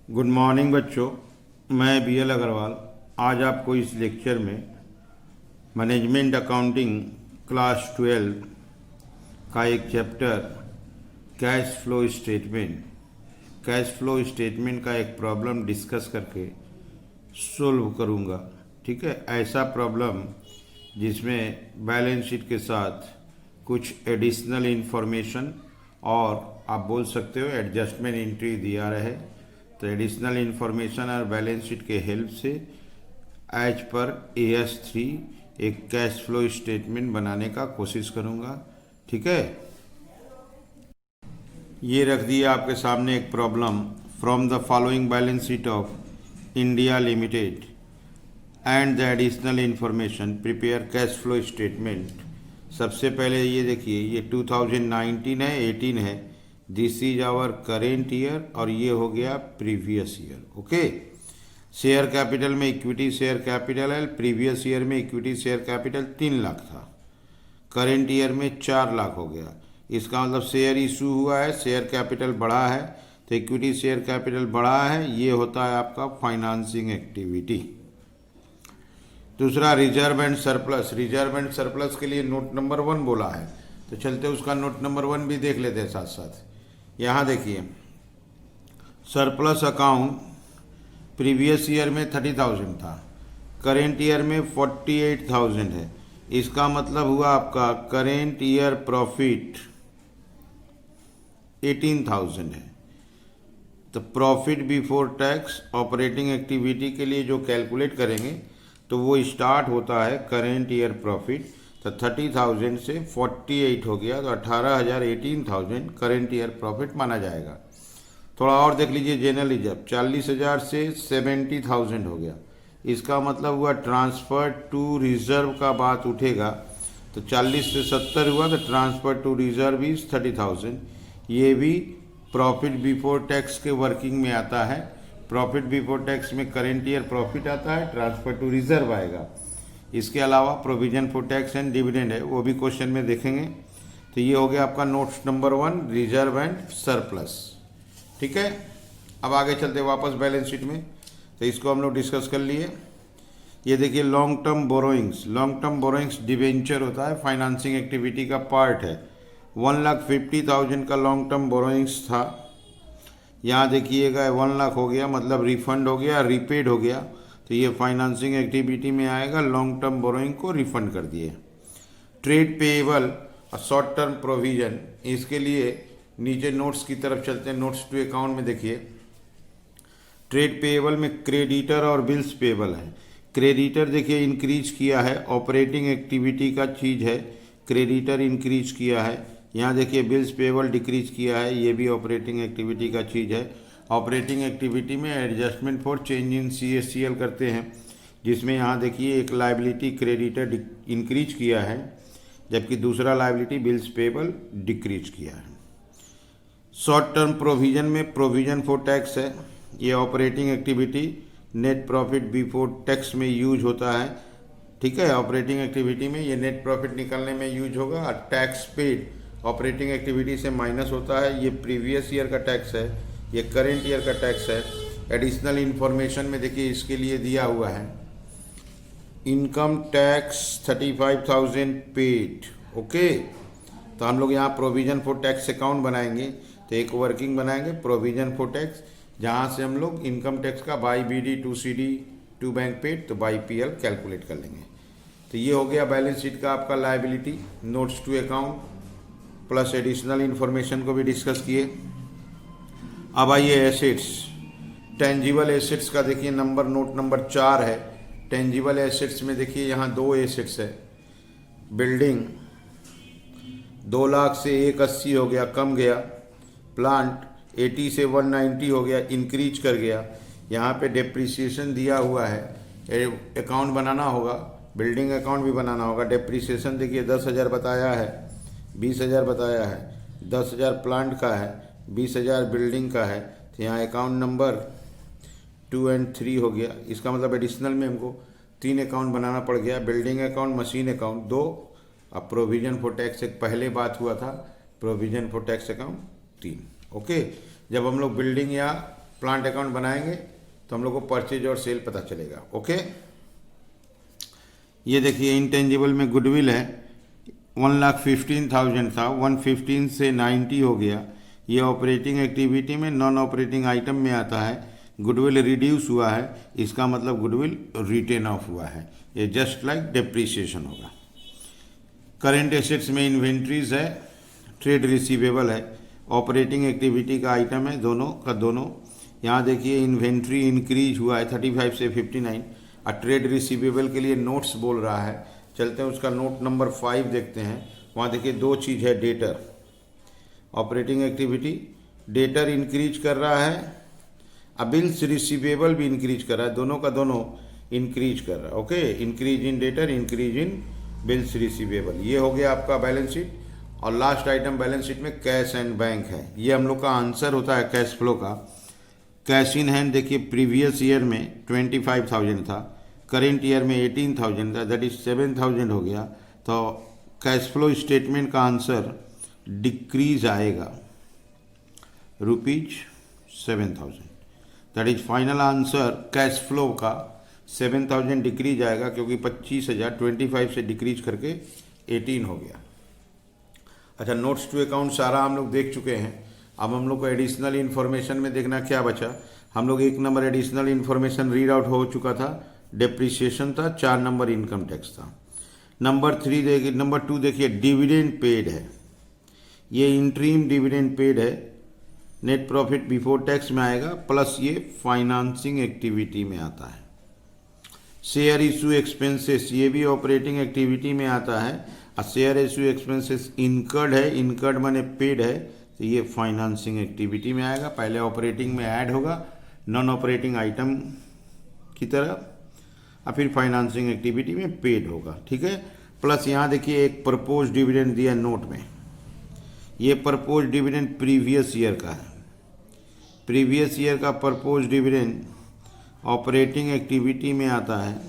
Good morning बच्चों। मैं B L Agarwal आज आपको इस लेक्चर में मैनेजमेंट अकाउंटिंग क्लास 12 का एक चैप्टर कैश फ्लो स्टेटमेंट का एक प्रॉब्लम डिस्कस करके सोल्व करूंगा। ठीक है, ऐसा प्रॉब्लम जिसमें बैलेंस शीट के साथ कुछ एडिशनल इंफॉर्मेशन और आप बोल सकते हो एडजस्टमेंट एंट्री दिया रहे, तो एडिशनल इंफॉर्मेशन और बैलेंस शीट के हेल्प से एज पर AS3 एक कैश फ्लो स्टेटमेंट बनाने का कोशिश करूंगा। ठीक है, ये रख दिया आपके सामने एक problem. From the following balance sheet of India limited and the additional information prepare cash flow statement. सबसे पहले ये देखिए, ये 2019 है, 18 है। This is our current year और ये हो गया previous year. Okay, share capital में इक्विटी शेयर कैपिटल है, प्रीवियस ईयर में इक्विटी शेयर कैपिटल 3 लाख था, करेंट ईयर में 4 लाख हो गया। इसका मतलब शेयर इशू हुआ है, शेयर कैपिटल बढ़ा है, तो इक्विटी शेयर कैपिटल बढ़ा है, ये होता है आपका फाइनेंसिंग एक्टिविटी। दूसरा reserve and surplus. Reserve and surplus के लिए नोट नंबर 1 बोला है, तो चलते उसका नोट नंबर 1 भी देख लेते हैं साथ साथ। यहाँ देखिए, सरप्लस अकाउंट प्रीवियस ईयर में 30,000 था, करेंट ईयर में 48,000 है। इसका मतलब हुआ आपका करेंट ईयर प्रॉफिट 18,000 है। तो profit before tax operating activity के लिए जो कैलकुलेट करेंगे तो वो स्टार्ट होता है करेंट ईयर प्रॉफिट, तो 30,000 से 48 हो गया, तो 18,000 18,000 करेंट ईयर प्रॉफिट माना जाएगा। थोड़ा और देख लीजिए, जनरल रिजर्व 40,000 से 70,000 हो गया। इसका मतलब हुआ ट्रांसफ़र टू रिजर्व का बात उठेगा, तो 40 से 70 हुआ, तो ट्रांसफ़र टू रिजर्व इज 30,000। ये भी प्रॉफिट बिफोर टैक्स के वर्किंग में आता है। प्रॉफिट बिफोर टैक्स में करेंट ईयर प्रॉफिट आता है, ट्रांसफ़र टू रिजर्व आएगा। इसके अलावा provision for tax and dividend है, वो भी क्वेश्चन में देखेंगे। तो ये हो गया आपका notes number 1, reserve and surplus. ठीक है, अब आगे चलते वापस बैलेंस शीट में, तो इसको हम लोग डिस्कस कर लिए। ये देखिए, long term borrowings. Long term borrowings debenture होता है, फाइनेंसिंग एक्टिविटी का पार्ट है। 1,50,000 का लॉन्ग टर्म बोरोइंग्स था। यहाँ देखिएगा 1 लाख हो गया, मतलब रिफंड हो गया, रिपेड हो गया, तो ये फाइनेंसिंग एक्टिविटी में आएगा। लॉन्ग टर्म बोरोइंग को रिफंड कर दिए। ट्रेड पेएबल और शॉर्ट टर्म प्रोविजन, इसके लिए नीचे नोट्स की तरफ चलते हैं। नोट्स टू अकाउंट में देखिए, ट्रेड पेएबल में क्रेडिटर और बिल्स पेएबल है। क्रेडिटर देखिए इंक्रीज किया है, ऑपरेटिंग एक्टिविटी का चीज़ है, क्रेडिटर इंक्रीज किया है। यहाँ देखिए बिल्स पेएबल डिक्रीज किया है, ये भी ऑपरेटिंग एक्टिविटी का चीज़ है। ऑपरेटिंग एक्टिविटी में adjustment for change in CSCL करते हैं, जिसमें यहाँ देखिए एक लायबिलिटी क्रेडिटर इंक्रीज किया है, जबकि दूसरा लायबिलिटी बिल्स पेएबल डिक्रीज किया है। शॉर्ट टर्म प्रोविजन में प्रोविजन फॉर टैक्स है, ये operating activity net profit before tax में यूज होता है। ठीक है, ऑपरेटिंग एक्टिविटी में ये नेट प्रॉफिट निकालने में यूज होगा, और टैक्स पेड ऑपरेटिंग एक्टिविटी से माइनस होता है। ये प्रीवियस ईयर का टैक्स है, ये करेंट ईयर का टैक्स है। एडिशनल इन्फॉर्मेशन में देखिए इसके लिए दिया हुआ है, इनकम टैक्स 35,000 पेड। ओके, तो हम लोग यहाँ प्रोविजन फॉर टैक्स अकाउंट बनाएंगे, तो एक वर्किंग बनाएंगे प्रोविजन फॉर टैक्स, जहाँ से हम लोग इनकम टैक्स का by BD to CD to bank paid, तो बाई PL कैलकुलेट कर लेंगे। तो ये हो गया बैलेंस शीट का आपका liability. Notes to account plus additional information को भी डिस्कस किए। अब आइए एसेट्स। टेंजिबल एसेट्स का देखिए नोट नंबर 4 है। टेंजिबल एसेट्स में देखिए यहाँ 2 एसेट्स है। बिल्डिंग 2 लाख से 180 हो गया, कम गया। प्लांट 80 से 190 हो गया, इंक्रीज कर गया। यहाँ पे डेप्रिसिएशन दिया हुआ है, अकाउंट बनाना होगा, बिल्डिंग अकाउंट भी बनाना होगा। डेप्रिसिएशन देखिए 10,000 बताया है, 20,000 बताया है, 10,000 प्लांट का है, 20,000 बिल्डिंग का है। तो यहाँ अकाउंट नंबर 2 और 3 हो गया। इसका मतलब एडिशनल में हमको 3 अकाउंट बनाना पड़ गया, बिल्डिंग अकाउंट, मशीन अकाउंट 2, अब प्रोविजन फॉर टैक्स एक पहले बात हुआ था, provision for tax account 3। Okay, जब हम लोग बिल्डिंग या प्लांट अकाउंट बनाएंगे तो हम लोग को परचेज और सेल पता चलेगा। ओके, ये देखिए इंटेंजिबल में गुडविल है 1,15,000 था, 115 से 90 हो गया। ये ऑपरेटिंग एक्टिविटी में नॉन ऑपरेटिंग आइटम में आता है। गुडविल रिड्यूस हुआ है, इसका मतलब गुडविल रिटेन ऑफ हुआ है। ये जस्ट लाइक डेप्रीसिएशन होगा। करेंट एसेट्स में इन्वेंट्रीज है, ट्रेड रिसीवेबल है, ऑपरेटिंग एक्टिविटी का आइटम है, दोनों का दोनों। यहाँ देखिए इन्वेंट्री इंक्रीज हुआ है 35 से 59 और ट्रेड रिसीवेबल के लिए नोट्स बोल रहा है। चलते हैं उसका नोट नंबर 5 देखते हैं। वहाँ देखिए दो चीज़ है, debtor, operating activity debtor increase कर रहा है, अब बिल्स रिसीवेबल भी इंक्रीज कर रहा है, दोनों का दोनों इंक्रीज कर रहा है। Okay, increase in debtor, increase in bills receivable. ये हो गया आपका बैलेंस शीट। और लास्ट आइटम बैलेंस शीट में कैश एंड बैंक है। ये हम लोग का आंसर होता है कैश फ्लो का। कैश इन हैंड देखिए प्रीवियस ईयर में 25,000 था, करेंट ईयर में 18,000 था, दैट इज 7,000 हो गया। तो कैश फ्लो स्टेटमेंट का आंसर डिक्रीज आएगा ₹7,000। That is final answer cash flow का 7,000 डिक्रीज आएगा, क्योंकि 25,000 25 से डिक्रीज करके 18 हो गया। अच्छा, नोट्स टू अकाउंट सारा हम लोग देख चुके हैं। अब हम लोग को एडिशनल इन्फॉर्मेशन में देखना क्या बचा। हम लोग 1 number additional information read out हो चुका था, डेप्रिसिएशन था, 4 नंबर इनकम टैक्स था। नंबर 2 देखिए डिविडेंड पेड है, ये इंटरिम डिविडेंड पेड है, नेट प्रॉफिट बिफोर टैक्स में आएगा, प्लस ये फाइनेंसिंग एक्टिविटी में आता है। शेयर इशू एक्सपेंसेस ये भी ऑपरेटिंग एक्टिविटी में आता है, और शेयर इशू एक्सपेंसेस इनकर्ड है, इनकर्ड माने पेड है, तो ये फाइनेंसिंग एक्टिविटी में आएगा। पहले ऑपरेटिंग में ऐड होगा नॉन ऑपरेटिंग आइटम की तरह, और फिर फाइनेंसिंग एक्टिविटी में पेड होगा। ठीक है, प्लस यहाँ देखिए एक प्रपोज डिविडेंड दिया नोट में, ये प्रपोज डिविडेंड प्रीवियस ईयर का है। प्रीवियस ईयर का प्रपोज डिविडेंड ऑपरेटिंग एक्टिविटी में आता है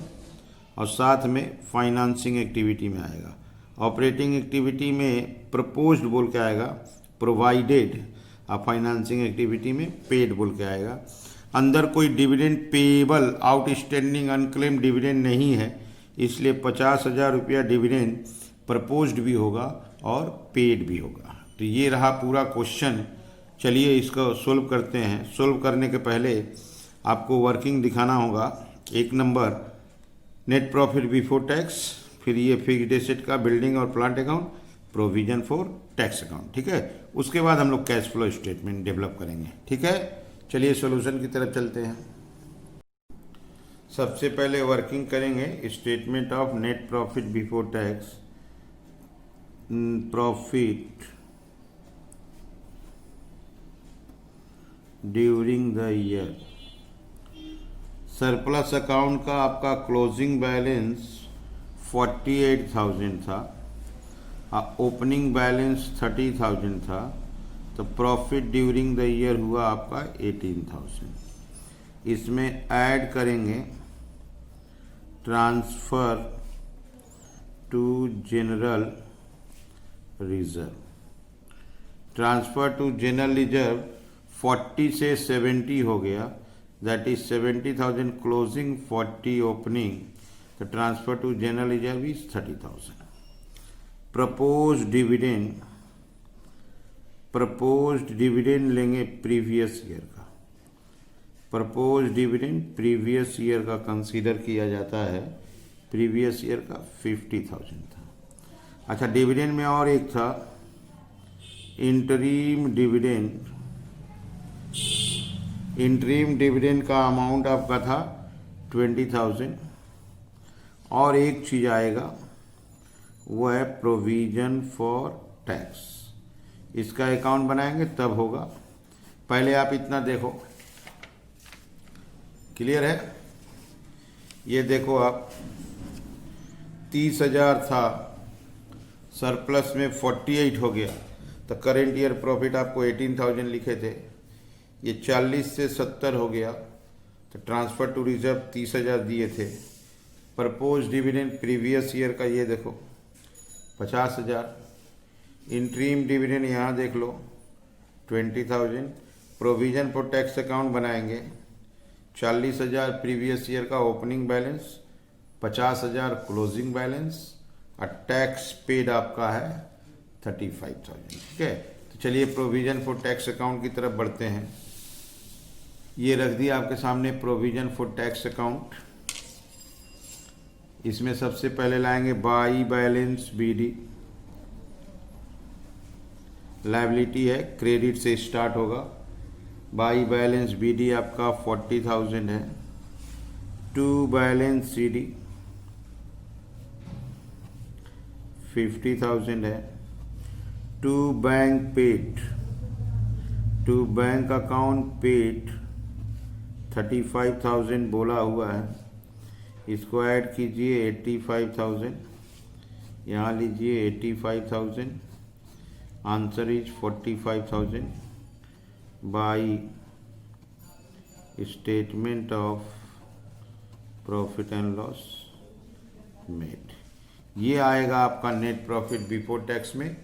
और साथ में फाइनेंसिंग एक्टिविटी में आएगा। ऑपरेटिंग एक्टिविटी में प्रपोज्ड बोल के आएगा, प्रोवाइडेड, और फाइनेंसिंग एक्टिविटी में पेड बोल के आएगा। अंदर कोई dividend payable outstanding unclaim dividend नहीं है, इसलिए 50,000 रुपया डिविडेंड प्रपोज्ड भी होगा और पेड भी होगा। तो ये रहा पूरा क्वेश्चन। चलिए इसको सोल्व करते हैं। सोल्व करने के पहले आपको वर्किंग दिखाना होगा। 1 number net profit before tax, फिर ये फिक्स्ड एसेट का बिल्डिंग और plant account, provision for tax account. ठीक है, उसके बाद हम लोग कैश फ्लो स्टेटमेंट डेवलप करेंगे। ठीक है, चलिए सॉल्यूशन की तरफ चलते हैं। सबसे पहले वर्किंग करेंगे statement of net profit before tax, profit during the year. Surplus account का आपका क्लोजिंग बैलेंस 48,000 था, ओपनिंग बैलेंस 30,000 था, तो प्रॉफिट ड्यूरिंग द ईयर हुआ आपका 18,000। इसमें ऐड करेंगे transfer to general reserve. Transfer to general reserve 40 से 70 हो गया, दैट इज 70,000 क्लोजिंग, 40 ओपनिंग, तो transfer to general reserve is 30,000। Proposed dividend लेंगे प्रीवियस ईयर का। प्रपोज्ड डिविडेंड प्रीवियस ईयर का कंसीडर किया जाता है। प्रीवियस ईयर का 50,000 था। अच्छा, डिविडेंड में और एक था इंटरिम डिविडेंड। इंटरिम डिविडेंड का अमाउंट आपका था 20,000। और एक चीज़ आएगा वो है प्रोविजन फॉर टैक्स। इसका अकाउंट बनाएंगे तब होगा। पहले आप इतना देखो, क्लियर है? ये देखो आप 30,000 था, सरप्लस में 48 हो गया, तो करेंट ईयर प्रॉफिट आपको 18,000 लिखे थे। ये 40 से 70 हो गया, तो ट्रांसफ़र टू रिजर्व 30,000 दिए थे। प्रपोज डिविडेंड प्रीवियस ईयर का ये देखो 50,000। इंटरिम डिविडेंड यहाँ देख लो 20,000। प्रोविज़न फॉर टैक्स अकाउंट बनाएंगे। 40,000 प्रीवियस ईयर का ओपनिंग बैलेंस, 50,000 क्लोजिंग बैलेंस और टैक्स पेड आपका है 35,000। ठीक है, तो चलिए प्रोविज़न फॉर टैक्स अकाउंट की तरफ बढ़ते हैं। ये रख दिया आपके सामने प्रोविज़न फॉर टैक्स अकाउंट। इसमें सबसे पहले लाएंगे बाई बैलेंस बीडी। लायबिलिटी है, क्रेडिट से स्टार्ट होगा। बाई बैलेंस बीडी आपका 40,000 है। टू बैलेंस सीडी 50,000 है। To bank paid, to bank account paid 35,000 बोला हुआ है। इसको ऐड कीजिए 85,000, यहाँ लीजिए 85,000, answer is 45,000 by statement of profit and loss made. ये आएगा आपका नेट प्रॉफिट बिफोर टैक्स में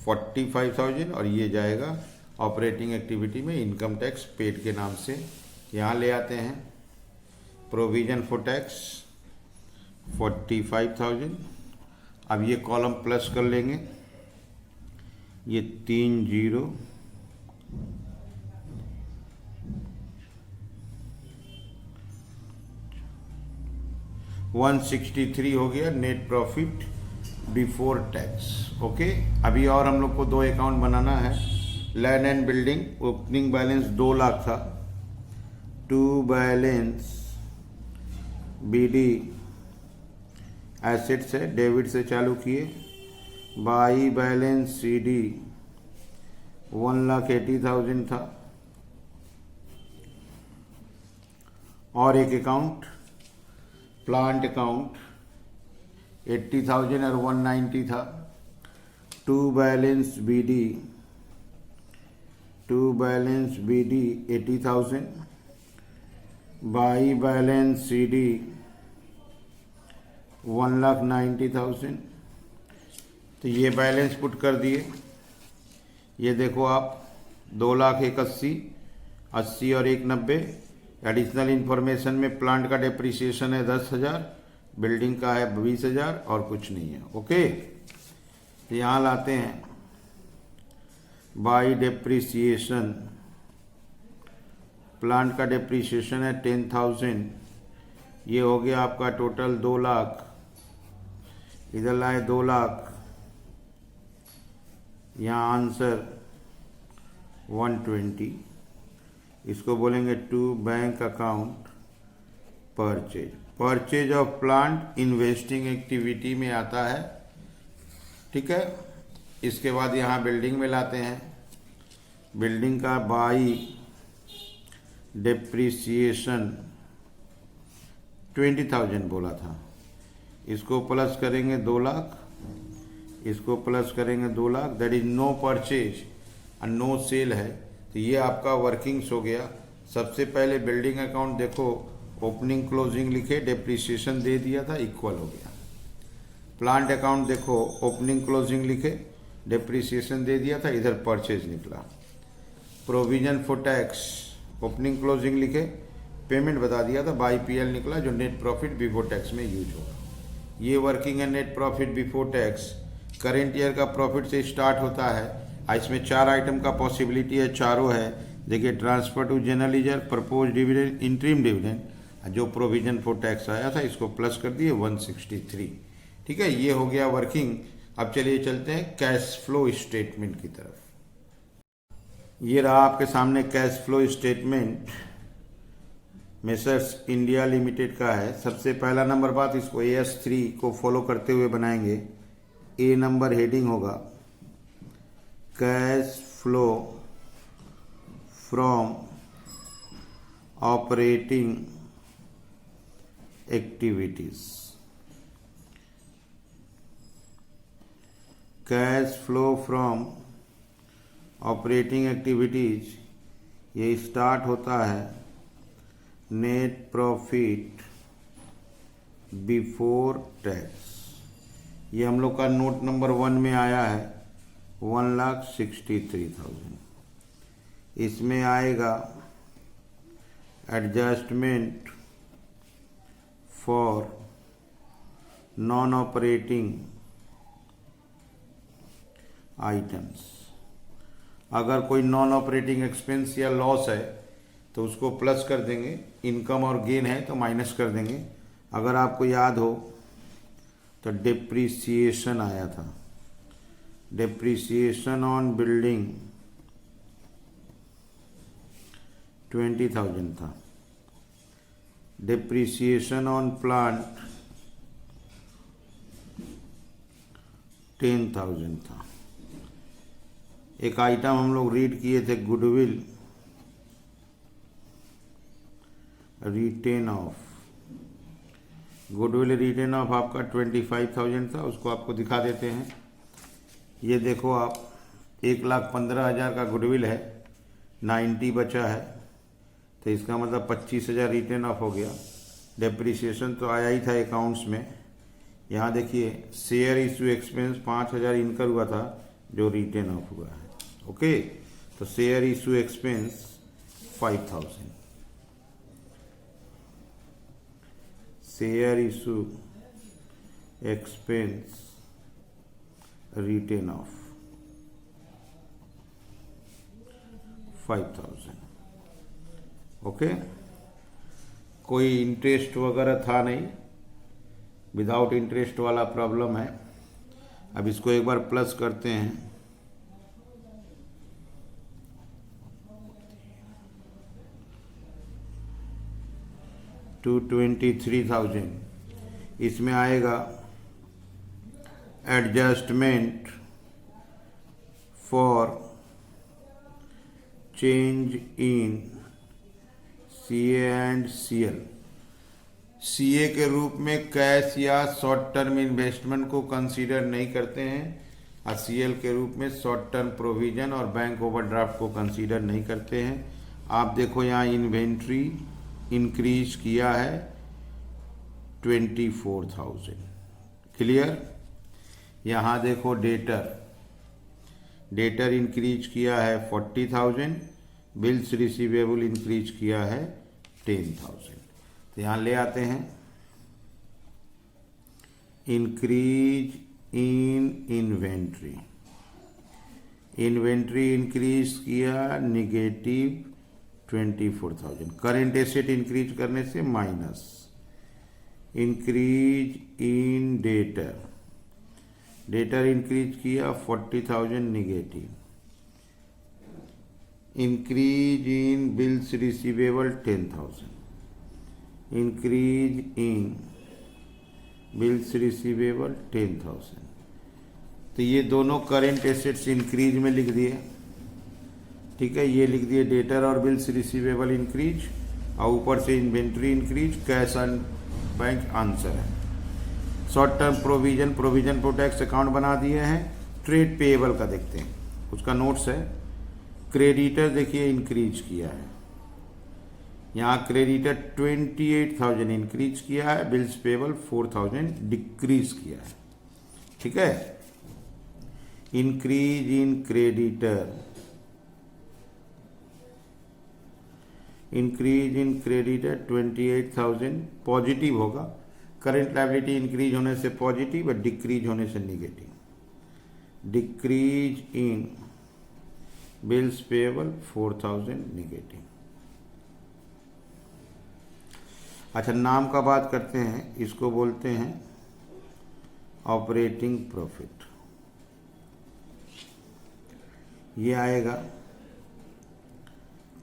45,000 और ये जाएगा ऑपरेटिंग एक्टिविटी में इनकम टैक्स पेड के नाम से। यहाँ ले आते हैं प्रोविज़न फॉर टैक्स 45,000। अब ये कॉलम प्लस कर लेंगे, ये 3 0 163 हो गया net profit before tax. Okay, अभी और हम लोग को 2 अकाउंट बनाना है। Land and building, opening balance 2 lakh था। टू बैलेंस बीडी एसेट से डेबिट से चालू किए। बाई बैलेंस सीडी 1,80,000 था। और एक अकाउंट प्लांट अकाउंट 80,000 और 190 था। To balance BD 80,000। By balance CD 1,90,000। तो ये बैलेंस पुट कर दिए। ये देखो आप 2,81,000, 80 और 1,90। एडिशनल इन्फॉर्मेशन में प्लांट का डेप्रिसिएशन है 10,000, बिल्डिंग का है 20,000 और कुछ नहीं है। ओके, तो यहाँ लाते हैं बाई डेप्रिसिएशन। प्लांट का डेप्रिसिएशन है 10,000, ये हो गया आपका टोटल 2 लाख। इधर लाए 2 लाख, यहाँ आंसर 120। इसको बोलेंगे to bank account purchase. Purchase of plant investing activity में आता है। ठीक है, इसके बाद यहाँ बिल्डिंग में लाते हैं। बिल्डिंग का बाई डेप्रिसिएशन 20,000 बोला था। इसको प्लस करेंगे 2 लाख, इसको प्लस करेंगे 2 lakh. That is no purchase और नो सेल है। तो ये आपका वर्किंग्स हो गया। सबसे पहले बिल्डिंग अकाउंट देखो, ओपनिंग क्लोजिंग लिखे, डेप्रिसिएशन दे दिया था, इक्वल हो गया। प्लांट अकाउंट देखो, ओपनिंग क्लोजिंग लिखे, डेप्रिसिएशन दे दिया था, इधर परचेज निकला। Provision for tax, opening closing लिखे, पेमेंट बता दिया था, बाई पीएल निकला जो नेट प्रॉफिट बिफोर टैक्स में यूज होगा। ये वर्किंग है net profit before tax. Current year का प्रॉफिट से स्टार्ट होता है। इसमें 4 आइटम का पॉसिबिलिटी है, चारों है। देखिए, transfer to general ledger, propose dividend, interim dividend. जो प्रोविजन फॉर टैक्स आया था इसको प्लस कर दिए 163। ठीक है, ये हो गया वर्किंग। अब चलिए चलते हैं कैश फ्लो स्टेटमेंट की तरफ। ये रहा आपके सामने cash flow statement, messrs India limited का है। सबसे पहला नंबर बात, इसको AS3 को फॉलो करते हुए बनाएंगे। ए नंबर हेडिंग होगा cash flow from operating activities. Cash flow from operating activities, ये स्टार्ट होता है नेट प्रॉफिट बिफोर टैक्स। ये हम लोग का नोट नंबर 1 में आया है 1,63,000। इसमें आएगा adjustment for non operating items. अगर कोई नॉन ऑपरेटिंग एक्सपेंस या लॉस है तो उसको प्लस कर देंगे, इनकम और गेन है तो माइनस कर देंगे। अगर आपको याद हो तो डिप्रिसिएशन आया था, डिप्रिसिएशन ऑन बिल्डिंग 20,000 था, डिप्रिसिएशन ऑन प्लांट 10,000 था। एक आइटम हम लोग रीड किए थे, goodwill written off, goodwill written off आपका 25,000 था, उसको आपको दिखा देते हैं। ये देखो आप 1,15,000 का गुडविल है, 90 बचा है, तो इसका मतलब 25,000 रिटेन ऑफ हो गया। डेप्रिसिएशन तो आया ही था अकाउंट्स में। यहाँ देखिए शेयर इशू एक्सपेंस 5,000 इनकर हुआ था जो रिटेन ऑफ हुआ है। ओके, तो share issue expense 5,000, share issue expense written off 5,000। Okay, कोई इंटरेस्ट वगैरह था नहीं, विदाउट इंटरेस्ट वाला प्रॉब्लम है। अब इसको एक बार प्लस करते हैं, टू 23,000। इसमें आएगा adjustment for change in CA and CL. CA के रूप में कैश या शॉर्ट टर्म इन्वेस्टमेंट को कंसीडर नहीं करते हैं, और सीएल के रूप में शॉर्ट टर्म प्रोविजन और बैंक ओवरड्राफ्ट को कंसीडर नहीं करते हैं। आप देखो यहाँ इन्वेंट्री इंक्रीज किया है 24,000, क्लियर। यहाँ देखो डेटर इंक्रीज किया है 40,000, बिल्स रिसीवेबल इंक्रीज किया है 10,000। तो यहाँ ले आते हैं, increase in inventory, inventory increase किया निगेटिव 24,000। करेंट एसेट इंक्रीज करने से minus, increase in debtor increase किया 40,000 negative, increase in bills receivable 10,000, increase in bills receivable 10,000। तो ये दोनों करेंट एसेट्स इंक्रीज में लिख दिए, ठीक है। ये लिख दिए डेटर और बिल्स रिसीवेबल इंक्रीज, और ऊपर से inventory increase, cash and bank answer है। Short term provision protect account बना दिए हैं। ट्रेड पेएबल का देखते हैं, उसका नोट्स है। क्रेडिटर देखिए इंक्रीज किया है, यहाँ क्रेडिटर 28,000 इंक्रीज किया है, बिल्स पेएबल 4,000 डिक्रीज किया है, ठीक है। Increase in creditor, increase in creditor 28,000 positive होगा। करेंट लायबिलिटी इंक्रीज होने से पॉजिटिव और डिक्रीज होने से negative. Decrease in bills payable 4,000 negative. अच्छा, नाम का बात करते हैं, इसको बोलते हैं ऑपरेटिंग प्रॉफिट। ये आएगा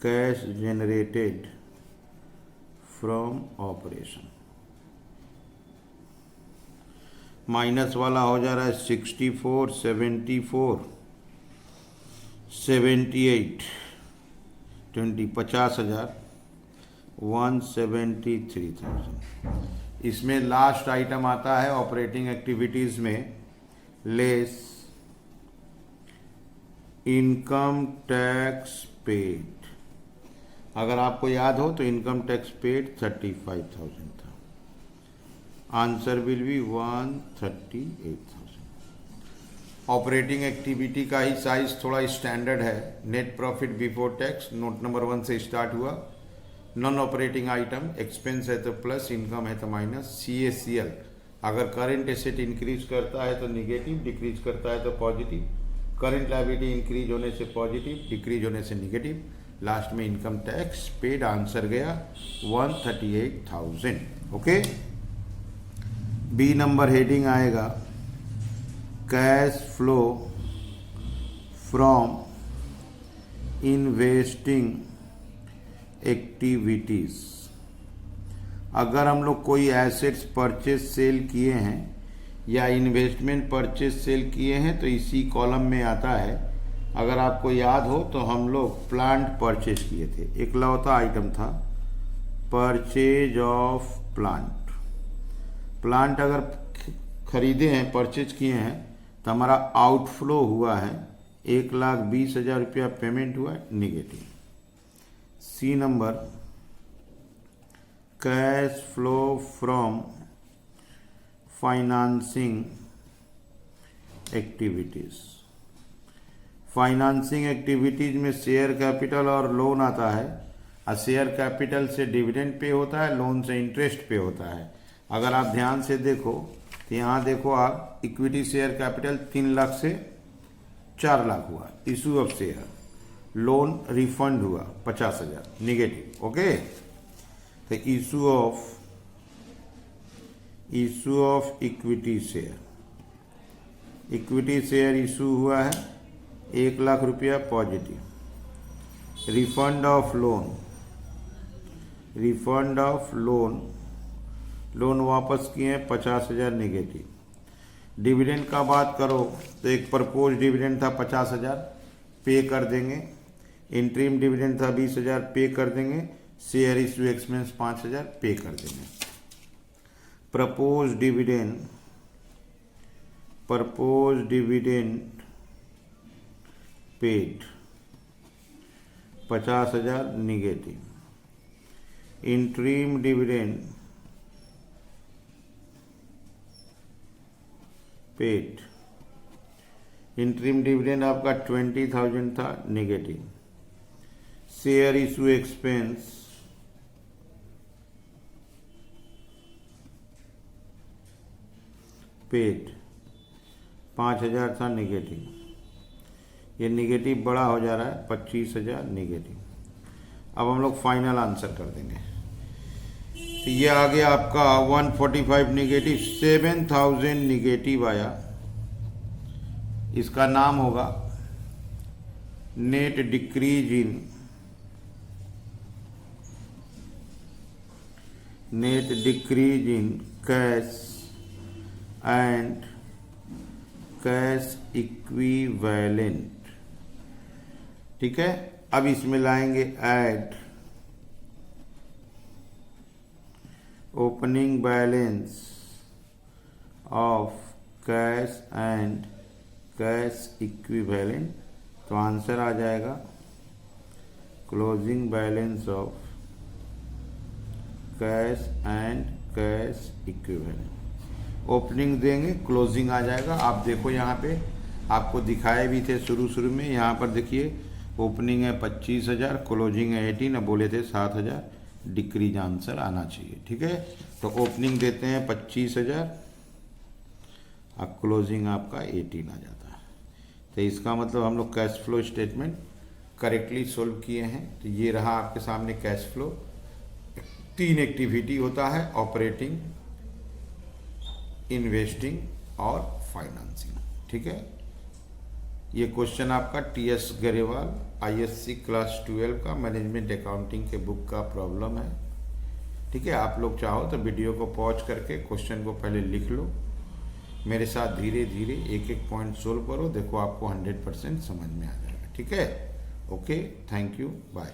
cash generated from operation. Minus वाला हो जा रहा है 64, 74, 78, 20, 50,000, 173,000। इसमें लास्ट आइटम आता है ऑपरेटिंग एक्टिविटीज में लेस इनकम टैक्स पेड। अगर आपको याद हो तो इनकम टैक्स पेड 35,000 था। Answer will be 138,000। Operating activity का ही साइज थोड़ा स्टैंडर्ड है। Net profit before tax note number 1 से स्टार्ट हुआ। नॉन ऑपरेटिंग आइटम एक्सपेंस है तो प्लस, इनकम है तो माइनस। CACL अगर करंट एसेट इंक्रीज करता है तो निगेटिव, डिक्रीज करता है तो पॉजिटिव। करंट लायबिलिटी इंक्रीज होने से पॉजिटिव, डिक्रीज होने से निगेटिव। लास्ट में इनकम टैक्स पेड, आंसर गया 138,000। ओके। बी नंबर हेडिंग आएगा cash flow from investing activities. अगर हम लोग कोई एसेट्स परचेज सेल किए हैं या इन्वेस्टमेंट परचेज सेल किए हैं तो इसी कॉलम में आता है। अगर आपको याद हो तो हम लोग प्लांट परचेज किए थे, इकलौता आइटम था परचेज ऑफ प्लांट। प्लांट अगर खरीदे हैं, परचेज किए हैं तो हमारा आउटफ्लो हुआ है 1,20,000 रुपया पेमेंट हुआ है, negative. C number cash flow from financing activities. Financing activities में शेयर कैपिटल और लोन आता है। और शेयर कैपिटल से डिविडेंड पे होता है, लोन से इंटरेस्ट पे होता है। अगर आप ध्यान से देखो तो यहाँ देखो आप, इक्विटी शेयर कैपिटल 3 लाख से 4 लाख हुआ, issue of share. Loan refund हुआ 50,000, निगेटिव। ओके। तो issue of equity share, equity share issue हुआ है 1 लाख रुपया, positive. Refund of loan, refund of loan, loan वापस किए 50,000, निगेटिव। डिविडेंड का बात करो तो एक प्रपोज डिविडेंड था 50,000, पे कर देंगे। इंटरिम डिविडेंड था 20,000, पे कर देंगे। शेयर इशू एक्सपेंस 5,000, पे कर देंगे। Propose dividend paid 50,000, negative. Interim dividend paid, interim dividend आपका 20,000 था, negative. Share issue expense paid 5,000 था, निगेटिव। ये निगेटिव बड़ा हो जा रहा है, 25,000, निगेटिव। अब हम लोग फाइनल आंसर कर देंगे। तो ये आ गया आपका 145 निगेटिव, 7,000 निगेटिव आया। इसका नाम होगा net decrease in cash and cash equivalent. ठीक है। अब इसमें लाएंगे add opening balance of cash and cash equivalent, तो आंसर आ जाएगा closing balance of cash and cash equivalent. Opening देंगे, क्लोजिंग आ जाएगा। आप देखो यहाँ पे आपको दिखाए भी थे शुरू में, यहाँ पर देखिए ओपनिंग है 25,000, क्लोजिंग है 18, बोले थे 7,000, डिक्रीज आंसर आना चाहिए। ठीक है। तो ओपनिंग देते हैं 25,000 और क्लोजिंग आपका 18 आ जाता है। तो इसका मतलब हम लोग cash flow statement correctly solve किए हैं। तो ये रहा आपके सामने कैश फ्लो। 3 एक्टिविटी होता है, ऑपरेटिंग, इन्वेस्टिंग और फाइनेंसिंग। ठीक है। ये क्वेश्चन आपका TS गरेवाल ISC क्लास 12 का मैनेजमेंट अकाउंटिंग के बुक का प्रॉब्लम है। ठीक है। आप लोग चाहो तो वीडियो को पॉज करके क्वेश्चन को पहले लिख लो, मेरे साथ धीरे धीरे एक एक पॉइंट सोल्व करो, देखो आपको 100% समझ में आ जाएगा। ठीक है। Okay, thank you, bye.